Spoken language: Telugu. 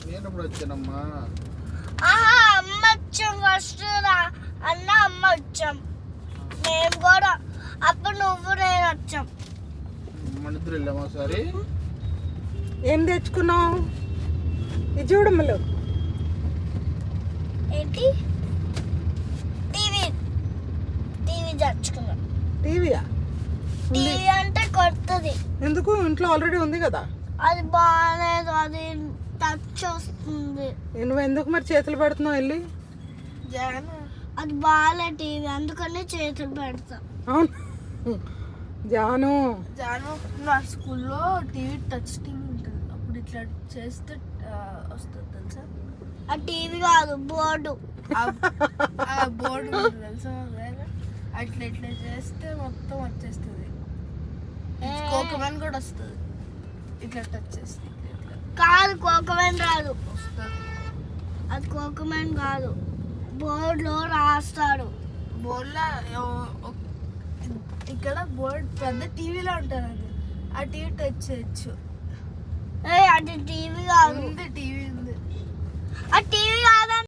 నేను ఎప్పుడు వచ్చానమ్మా? అమ్మ వచ్చాం ఫస్ట్ అన్న అమ్మ వచ్చాం, మేము కూడా అప్పుడు నువ్వు నేను వచ్చాం. మన ఇద్దరు వెళ్ళామా సరే? ఏం తెచ్చుకున్నావు? ఇది చూడమ్మలు. ఏంటి? టీవీ తెచ్చుకున్నాం. టీవీయా? టీవీ అంటే కొత్తది. ఎందుకు? ఇంట్లో ఆల్రెడీ ఉంది కదా. అది బాగాలేదు, అది టచ్ వస్తుంది. నువ్వు ఎందుకు మరి చేతులు పెడుతున్నావు వెళ్ళి? అది బాగాలే టీవీ, అందుకని చేతులు పెడతా. అవును జాను, నా స్కూల్లో టీవీ టచ్ టీవీ ఉంటుంది, అప్పుడు ఇట్లా చేస్తే వస్తుంది తెలుసా? ఆ టీవీ కాదు, బోర్డు. బోర్డు ఉంటుంది తెలుసా? అట్లా ఇట్లా చేస్తే మొత్తం వచ్చేస్తుంది. కోకమన్ కూడా వస్తుంది ఇట్లా టచ్ చేస్తే. కాదు, కోకమన్ రాదు. వస్తుంది. అది కోకమన్ కాదు, బోర్డులో రాస్తాడు. బోర్డులో ఇక్కడ బోర్డు పెద్ద టీవీలో ఉంటుంది, అది ఆ టీవీ టచ్ చేయొచ్చు. అది టీవీ కాదు. టీవీ ఉంది. ఆ టీవీ కాదు,